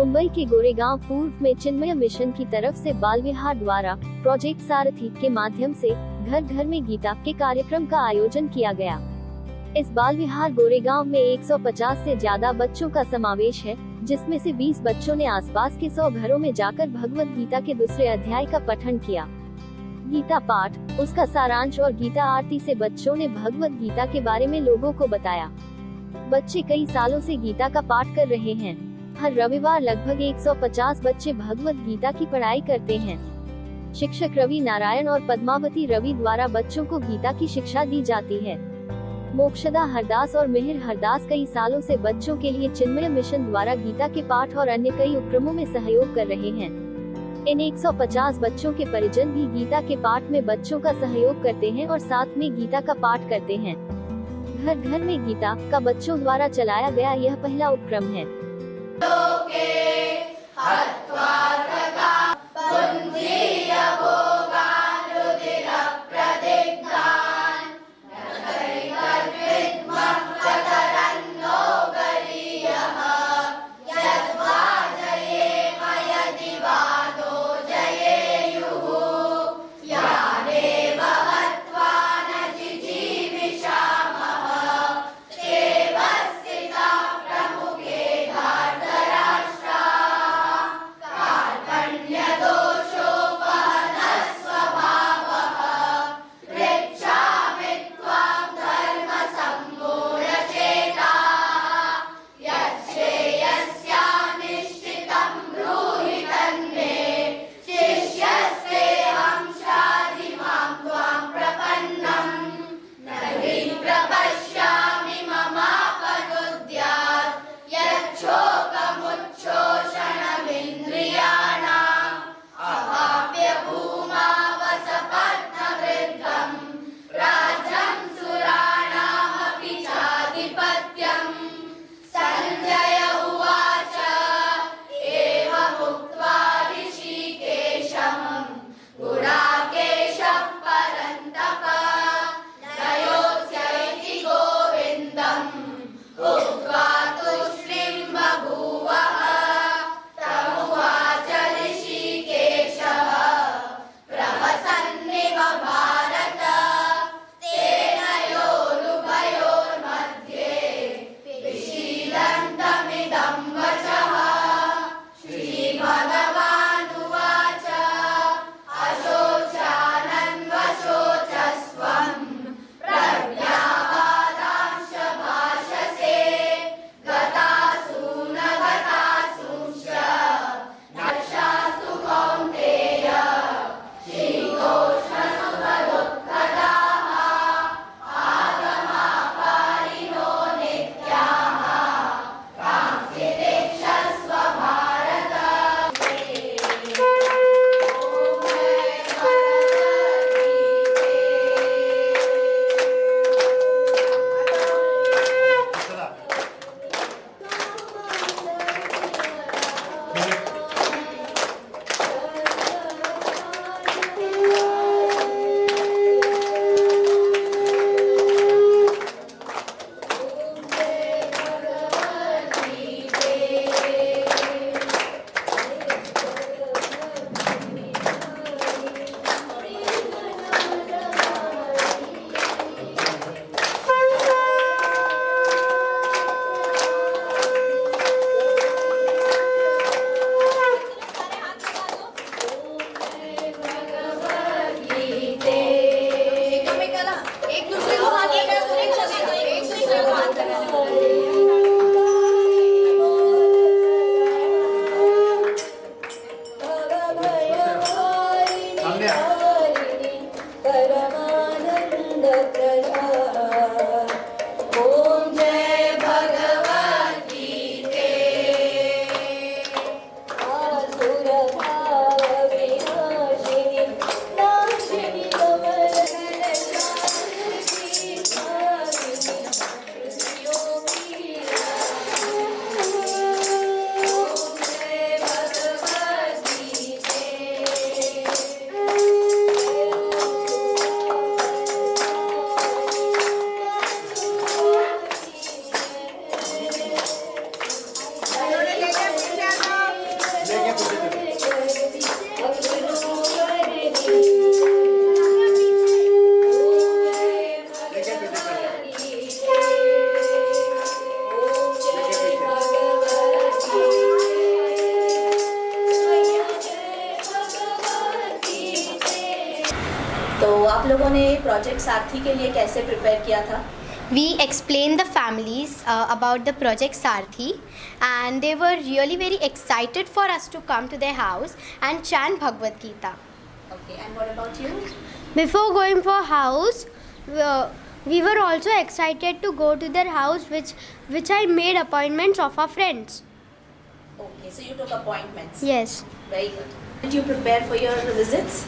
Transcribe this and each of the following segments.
मुंबई के गोरेगांव पूर्व में चिन्मय मिशन की तरफ से बाल विहार द्वारा प्रोजेक्ट सारथी के माध्यम से घर घर में गीता के कार्यक्रम का आयोजन किया गया। इस बाल विहार गोरेगांव में 150 से ज्यादा बच्चों का समावेश है, जिसमें से 20 बच्चों ने आसपास के 100 घरों में जाकर भगवद गीता के दूसरे अध्याय का पठन किया। गीता पाठ, उसका सारांश और गीता आरती से बच्चों ने भगवद गीता के बारे में लोगों को बताया। बच्चे कई सालों से गीता का पाठ कर रहे हैं। हर रविवार लगभग 150 बच्चे भगवद गीता की पढ़ाई करते हैं। शिक्षक रवि नारायण और पद्मावती रवि द्वारा बच्चों को गीता की शिक्षा दी जाती है। मोक्षदा हरदास और मिहिर हरदास कई सालों से बच्चों के लिए चिन्मय मिशन द्वारा गीता के पाठ और अन्य कई उपक्रमों में सहयोग कर रहे हैं। इन 150 बच्चों के परिजन भी गीता के पाठ में बच्चों का सहयोग करते हैं और साथ में गीता का पाठ करते हैं। घर घर में गीता का बच्चों द्वारा चलाया गया यह पहला उपक्रम है। आप लोगों ने प्रोजेक्ट सारथी के लिए कैसे प्रिपेयर किया था? We explained the families about the project Sarthi, and they were really very excited for us to come to their house and chant Bhagwad Gita. Okay, and what about you? Before going for house, we were also excited to go to their house, which I made appointments of our friends. Okay, so you took appointments. Yes. Very good. Did you prepare for your visits?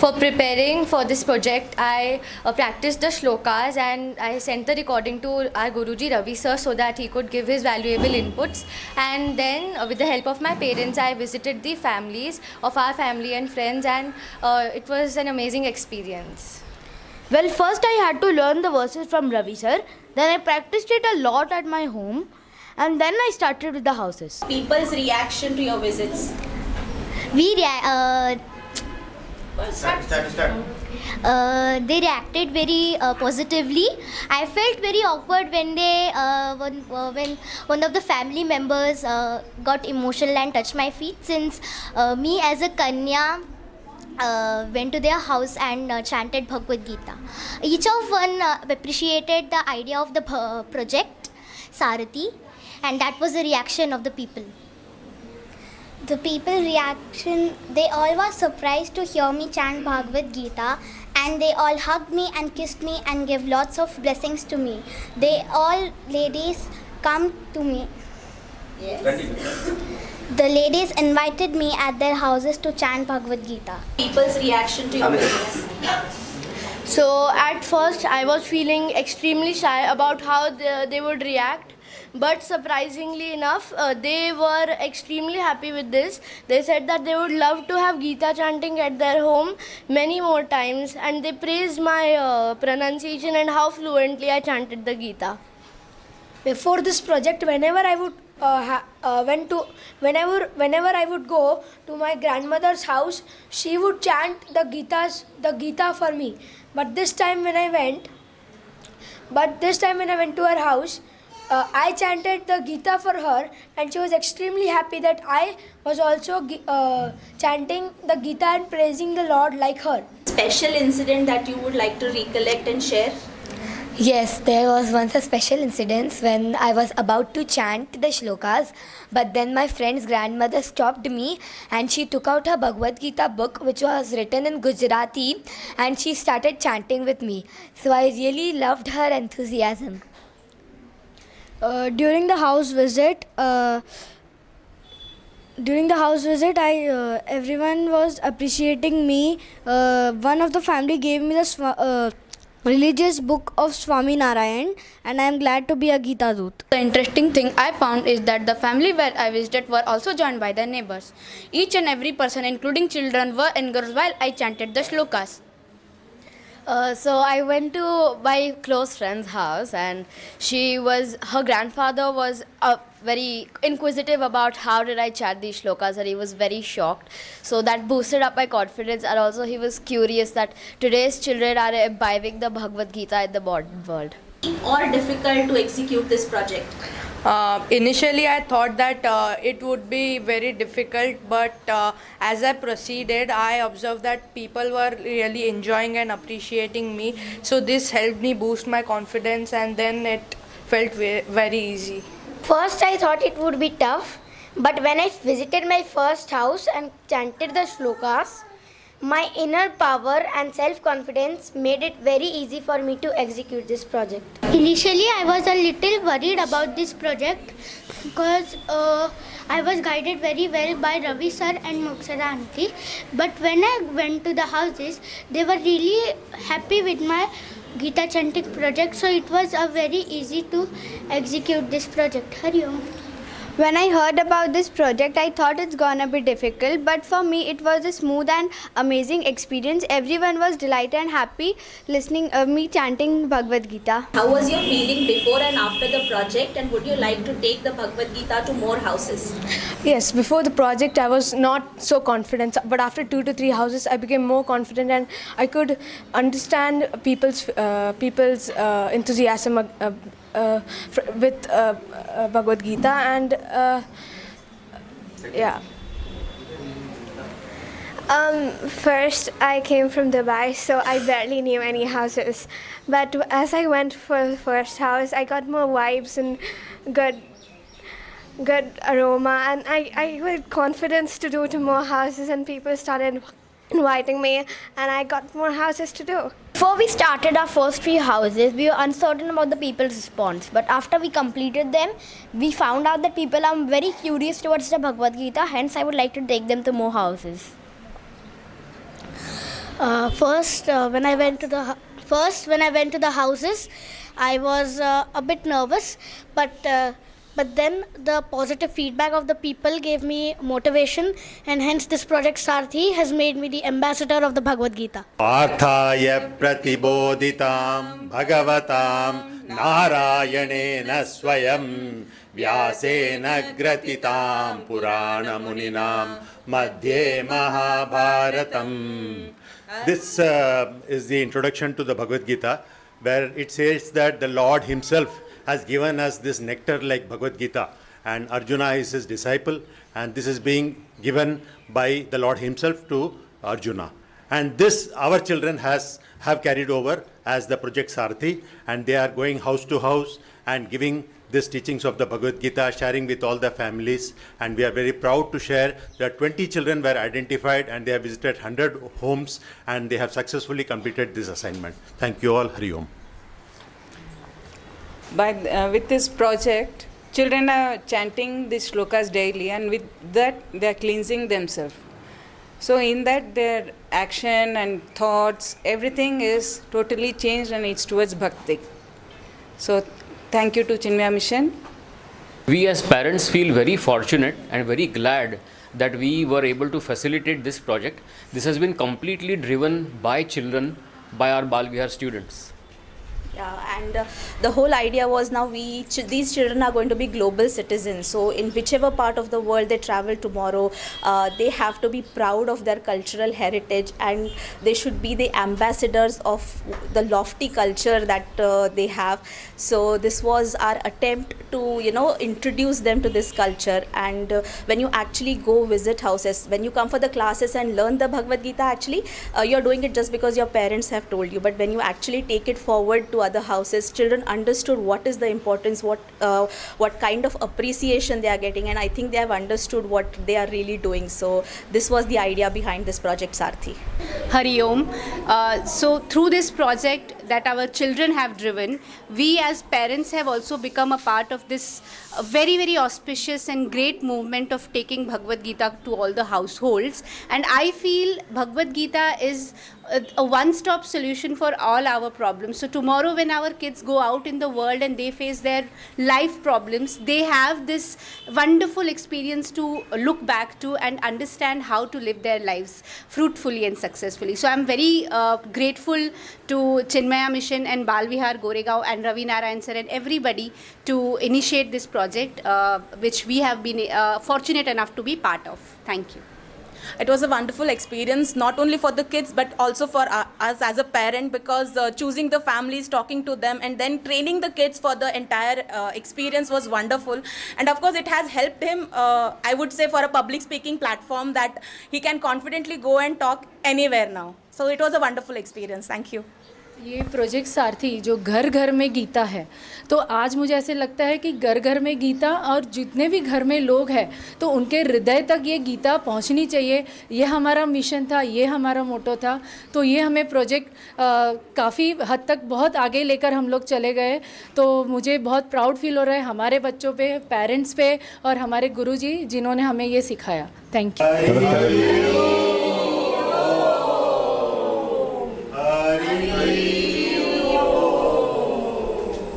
For preparing for this project, I practiced the shlokas and I sent the recording to our Guruji Ravi sir so that he could give his valuable inputs. And then, with the help of my parents, I visited the families of our family and friends, and it was an amazing experience. Well, first I had to learn the verses from Ravi sir. Then I practiced it a lot at my home, and then I started with the houses. People's reaction to your visits? They reacted very positively. I felt very awkward when when one of the family members got emotional and touched my feet, since me as a Kanya went to their house and chanted Bhagwad Gita. Each of one appreciated the idea of the project Sarati, and that was the reaction of the people. The people reaction, they all were surprised to hear me chant Bhagavad Gita, and they all hugged me and kissed me and gave lots of blessings to me. They all ladies come to me. Yes. The ladies invited me at their houses to chant Bhagavad Gita. People's reaction to your visits? So at first I was feeling extremely shy about how they would react. But surprisingly enough, they were extremely happy with this. They said that they would love to have Gita chanting at their home many more times, and they praised my pronunciation and how fluently I chanted the Gita. Before this project, whenever I would whenever I would go to my grandmother's house, she would chant the Gita for me. But this time when I went to her house, I chanted the Gita for her, and she was extremely happy that I was also chanting the Gita and praising the Lord like her. Special incident that you would like to recollect and share? Yes, there was once a special incident when I was about to chant the shlokas, but then my friend's grandmother stopped me and she took out her Bhagwad Gita book, which was written in Gujarati, and she started chanting with me. So I really loved her enthusiasm. During the house visit, everyone was appreciating me. One of the family gave me the religious book of Swami Narayan, and I am glad to be a Gita Doot. The interesting thing I found is that the family where I visited were also joined by the neighbors. Each and every person, including children, were engrossed while I chanted the shlokas. So I went to my close friend's house, and her grandfather was very inquisitive about how did I chant these shlokas, and he was very shocked. So that boosted up my confidence, and also he was curious that today's children are imbibing the Bhagavad Gita in the modern world. Or difficult to execute this project? Initially I thought that it would be very difficult, but as I proceeded I observed that people were really enjoying and appreciating me, so this helped me boost my confidence, and then it felt very easy. First I thought it would be tough, but when I visited my first house and chanted the shlokas, my inner power and self-confidence made it very easy for me to execute this project. Initially, I was a little worried about this project because I was guided very well by Ravi sir and Moksha aunty. But when I went to the houses, they were really happy with my Gita chanting project, so it was very easy to execute this project. Hari Om. When I heard about this project, I thought it's gonna be difficult, but for me it was a smooth and amazing experience. Everyone was delighted and happy listening me chanting Bhagavad Gita. How was your feeling before and after the project, and would you like to take the Bhagavad Gita to more houses? Yes, before the project I was not so confident, but after 2 to 3 houses I became more confident, and I could understand people's enthusiasm with Bhagavad Gita, and First, I came from Dubai, so I barely knew any houses. But as I went for the first house, I got more vibes and good aroma, and I had confidence to do to more houses, and people started inviting me, and I got more houses to do. Before we started our first few houses, we were uncertain about the people's response. But after we completed them, we found out that people are very curious towards the Bhagavad Gita. Hence, I would like to take them to more houses. First, when I went to the houses, I was a bit nervous, but then the positive feedback of the people gave me motivation, and hence this project Sarthi has made me the ambassador of the Bhagavad Gita. पार्थाय प्रतिबोधितां भगवतां नारायणेन स्वयं व्यासेन ग्रथितां पुराणमुनिनां मध्ये महाभारतम्. This is the introduction to the Bhagavad Gita, where it says that the Lord himself has given us this nectar like Bhagavad Gita, and Arjuna is his disciple, and this is being given by the Lord himself to Arjuna. And this our children have carried over as the project Sarthi, and they are going house to house and giving these teachings of the Bhagavad Gita, sharing with all the families, and we are very proud to share that 20 children were identified and they have visited 100 homes, and they have successfully completed this assignment. Thank you all. Hari Om. With this project, children are chanting these shlokas daily, and with that they are cleansing themselves. So in that their action and thoughts, everything is totally changed, and it's towards bhakti. So thank you to Chinmaya Mission. We as parents feel very fortunate and very glad that we were able to facilitate this project. This has been completely driven by children, by our Bal Vihar students. Yeah, and the whole idea was now these children are going to be global citizens. So in whichever part of the world they travel tomorrow, they have to be proud of their cultural heritage, and they should be the ambassadors of the lofty culture that they have. So this was our attempt to introduce them to this culture. And when you actually go visit houses, when you come for the classes and learn the Bhagavad Gita, actually you're doing it just because your parents have told you. But when you actually take it forward to other houses, children understood what is the importance, what kind of appreciation they are getting, and I think they have understood what they are really doing. So this was the idea behind this project Sarthi. Hari Om. So through this project that our children have driven, we as parents have also become a part of this very, very auspicious and great movement of taking Bhagavad Gita to all the households. And I feel Bhagavad Gita is a one-stop solution for all our problems. So tomorrow when our kids go out in the world and they face their life problems, they have this wonderful experience to look back to and understand how to live their lives fruitfully and successfully. So I'm very grateful to Chinmaya Mission and Bal Vihar Goregaon and Ravi Narayan sir and everybody to initiate this project, which we have been fortunate enough to be part of. Thank you. It was a wonderful experience, not only for the kids but also for us as a parent, because choosing the families, talking to them, and then training the kids for the entire experience was wonderful. And of course it has helped him, I would say, for a public speaking platform, that he can confidently go and talk anywhere now. So it was a wonderful experience. Thank you. ये project सारथी जो घर घर में गीता है, तो आज मुझे ऐसे लगता है कि घर घर में गीता, और जितने भी घर में लोग हैं तो उनके हृदय तक ये गीता पहुंचनी चाहिए. ये हमारा मिशन था, ये हमारा मोटो था. तो ये हमें प्रोजेक्ट काफ़ी हद तक बहुत आगे लेकर हम लोग चले गए. तो मुझे बहुत प्राउड फील हो रहा है हमारे बच्चों पे, पेरेंट्स पे, और हमारे गुरुजी जिन्होंने हमें ये सिखाया. Thank you.